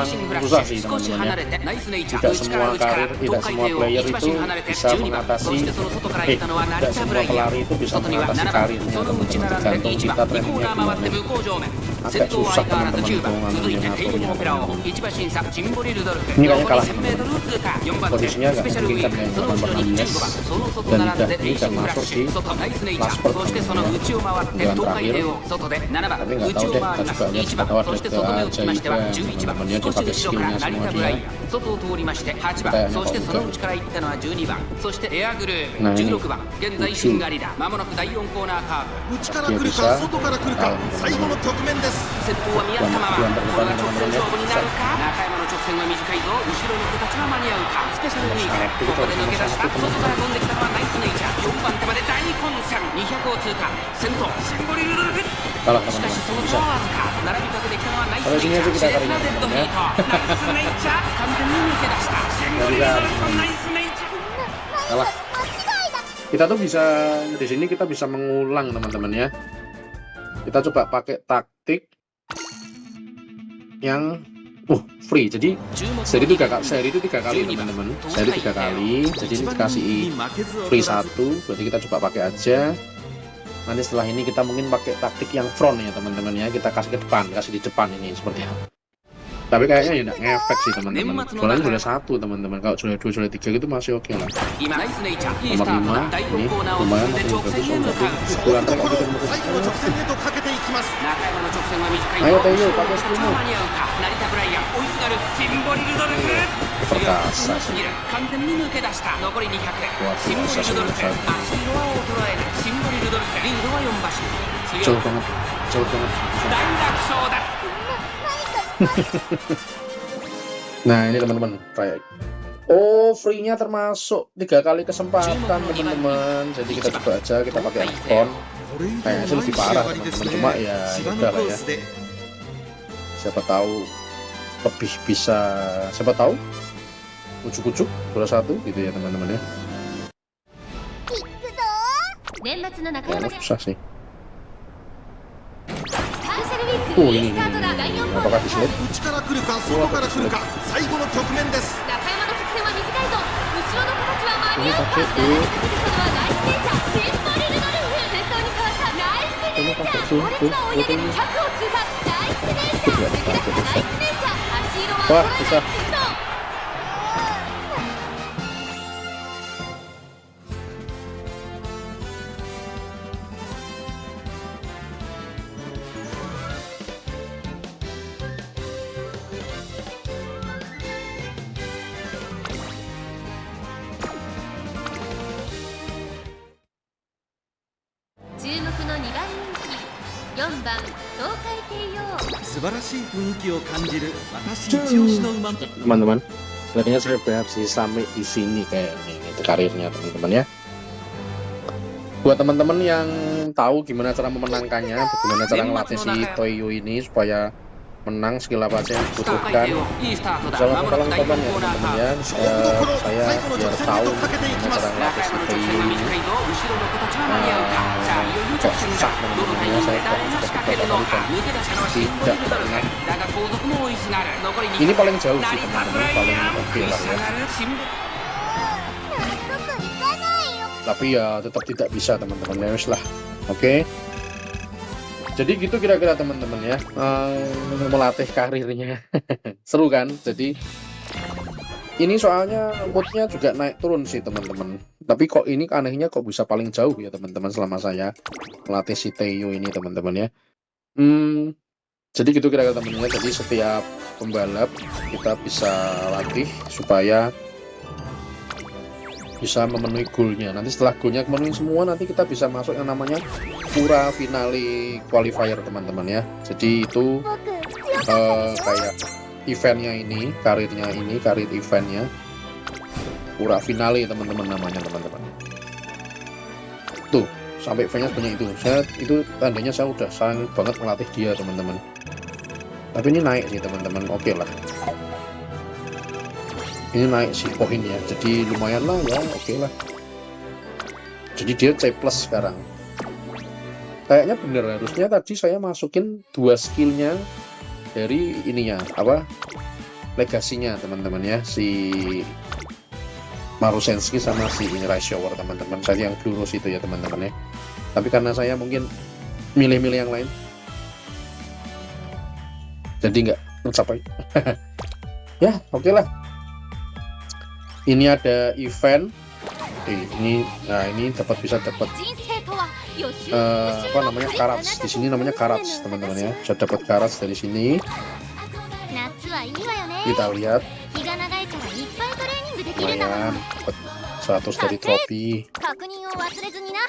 シングフラッシュ、少し離れてナイスネイチャー、内から東海帝王1馬身離れて12番、そしてその外から行ったのは成田ブライアン、外には7番、その内並んで1番、2コーナー回って向こう上面、先頭は相変わらず9番、続いてヘイエムオペラ王1馬身差シンボリルドルフ、残り 1000m を通過。4番手スペシャルウィーク、その後ろに15番、その外並んでエイシングフラッシュ、外ナイスネイチャー、そしてその内を回って東海帝王、外で7番内を回ります。1番、そして外目をつきましては11番、少し後ろから成田ブライアン、外を通りまして8番、そしてその内から行ったのは12番、そしてエアグルーブ16番、現在シンガリラ、まもなく第4コーナーカーブ。内から来るか外から来るか、最後の局面です。先頭は宮田ママ、これが直線勝負になるか。中山の直線は短いぞ。後ろの子たちは間に合うか。スペシャルウィーク、ここで抜け出した。外から飛んできたのはナイスネイチャー、4番手まで大混戦、200を通過。先頭シンボリルドルフ、しかしその差はわずか。並びかけてきたのはナイスネイチャー、熾烈なデッドヒート。ナイスネイチャー完全に抜け出した。シンボリルドルフ、ナイスネイチャー。Salah. Kita tuh bisa di sini kita bisa mengulang teman-teman ya. Kita coba pakai taktik yang free. Jadi seri itu 3 kali teman-teman. Seri 3 kali. Jadi ini dikasih free 1. Berarti kita coba pakai aja. Nanti setelah ini kita mungkin pakai taktik yang front ya teman-teman ya. Kita kasih ke depan, kasih di depan ini seperti apa. Tapi kayaknya ya nggak ngefek sih teman-teman. Soalnya juara 1 teman-teman. Kalau juara 2, juara 3 gitu masih oke lah. Nomor 5 ini lumayan masih bagus. Tapi sebulan kayak gitu. きます。中山の直線は短い Ayo ぞ。 Teo 後ろ pakai の形 skill-mu. は間に合うか。成田ブライアン追いすがるシンボリルドルフ。強い Perkasa すぎる。完全に抜け出した。残り200。シンボリルドルフ。足色は衰えない。シンボリルドルフ。リードは4馬身。強い。 jauh banget, jauh banget. 大楽勝だ。 Nah ini teman-teman, kayak oh free-nya termasuk 3 kali kesempatan teman-teman. Jadi kita coba aja, kita pakai akun. これ以上 Kayaknya ない sih lebih 仕上 parah がりです teman-teman. ね。 Cuma ya 芝 udah の lah コー ya. スで Siapa tahu lebih bisa, siapa tahu ujuk-ujuk 21 gitu ya teman-teman ya. 行くぞ年末の中 Ya 山で susah sih. スペシャルウィーク Oh いい ini スタートだ。第4コーナ apakah ー di slip? 内から来るか外から来るか最後の局面です。中山の直線は短いぞ。後ろの形は間に合うか。 Ini 並 pakai びかけてきたのは第一泳者シンボリルドルフ。先頭に変わったナイスネイチャー。猛烈な追い上げで100を通過。ナイスネイチャー抜け出したナイスネイチャー。足色は Wah 衰え bisa. ない。進藤 注目の2番人気4番東海帝王。素晴らしい雰囲気を感じる私一押しの馬。 Teman-teman, sebenarnya saya berharap sih sampai di sini kayak ini itu karirnya teman-teman ya. Buat teman-teman yang tahu gimana cara memenangkannya, bagaimana cara ngelatih si Toyo ini supaya menang, skill apa aja yang 東海 dibutuhkan, 帝王いいスタートだ。 jangan まもな tolong く第4 komen コ ya ーナー teman-teman か。 ya. 勝負どころ Saya 最後の biar 直線へ tahu とかけていき gimana ます。 cara 中 ngelatih 山 si の直 Toyo 線は ini. 短いぞ。後ろの形は間に合うか。さあいよいよ直線だ。どのタイミングで誰が仕掛けるのか。抜け出したのはシンボリルドルフ。だが後続も追いすがる。残り Ini 200。 paling jauh 成 sih 田ブ teman-teman, ライ paling アン oke 追い lah す ya. がるシンボリ。納得いかないよ Tapi ya tetap tidak bisa teman-teman ya wes lah. Oke. Jadi gitu kira-kira teman-teman ya, melatih karirnya. Seru kan? Jadi ini soalnya moodnya juga naik turun sih teman-teman. Tapi kok ini anehnya kok bisa paling jauh ya teman-teman selama saya melatih si Teo ini teman-teman ya. Jadi gitu kira-kira teman-teman ya. Jadi setiap pembalap kita bisa latih supaya bisa memenuhi goalnya. Nanti setelah goalnya memenuhi semua, nanti kita bisa masuk yang namanya Pura Finale Qualifier teman-teman ya. Jadi itu 僕強かったでしょ kayak eventnya ini, karir eventnya Pura Finale teman-teman namanya teman-teman. Tuh sampai eventnya sebanyak itu. Saya itu tandanya saya udah sayang banget melatih dia teman-teman. Tapi ini naik sih teman-teman, oke lah. Ini naik sih poinnya, jadi lumayan lah ya, oke lah. Jadi dia C+ sekarang. Kayaknya bener, harusnya tadi saya masukin 2 skillnya dari ininya, apa, legasinya teman-teman ya, si Marusensky sama si ini Raishower teman-teman. Saya yang Blue Rose itu ya teman-teman ya. Tapi karena saya mungkin milih-milih yang lain, jadi nggak mencapai. Ya oke lah. Ini ada event. Ini, nah ini bisa dapat 人生とは予習 apa namanya karats. Di sini namanya karats teman-teman ya. Saya dapat karats dari sini. 夏はいいわよね Kita lihat 日が長いからいっぱいトレーニングできるんだも lumayan ん dapat 100 dari trofi. 確認を忘れずにな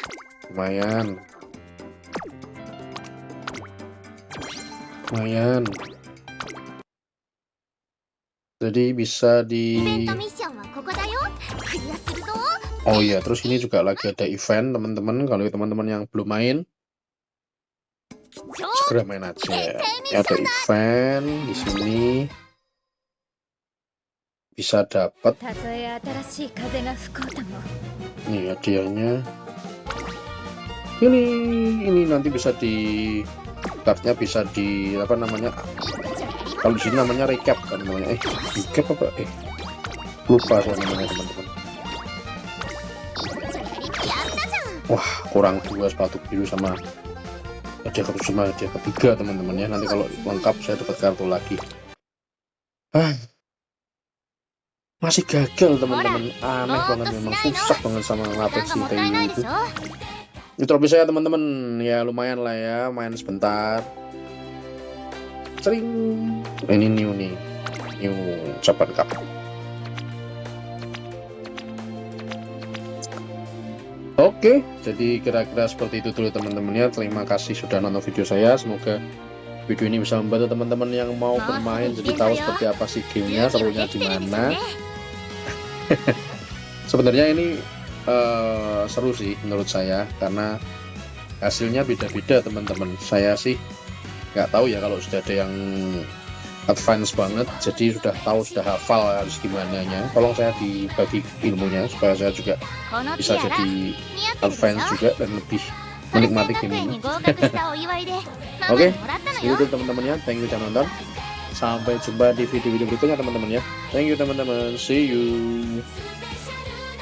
Lumayan. Jadi bisa イベン di トミッションはここだよクリアするぞ Oh iya, terus ini juga lagi ada event teman-teman. Kalau teman-teman yang belum main, 超 segera main aja. Ini ada event di sini. Bisa dapat たとえ新しい風が吹こうとも nih hadiahnya. Ini nanti bisa di kartunya bisa di apa namanya? Kalau di sini namanya recap kan namanya. Recap apa? Lupa saya namanya teman-teman. Wah, kurang 2 sepatu biru sama hadiah ketiga teman-teman ya. Nanti kalau lengkap saya dapat kartu lagi. Masih gagal teman-teman. Aneh banget memang, susah banget sama ngelatih なんか si もったい Teo ないで itu. しょ Intro saya teman-teman ya lumayan lah ya, main sebentar. Sering ini new nih, new Japan Cup. Oke, jadi kira-kira seperti itu dulu teman-teman ya. Terima kasih sudah nonton video saya. Semoga video ini bisa membantu teman-teman yang mau bermain jadi tahu seperti apa sih gamenya, serunya gimana. Sebenarnya ini seru sih menurut saya karena hasilnya beda-beda teman-teman. Saya sih nggak tahu ya kalau sudah ada yang advance banget, jadi sudah tahu, sudah hafal harus gimana nya. Tolong saya dibagi ilmunya supaya saya juga bisa jadi advance juga dan lebih menikmati game ini. Oke, itu teman-teman ya. Thank you sudah nonton. Sampai jumpa di video-video berikutnya teman-teman ya. Thank you teman-teman. See you.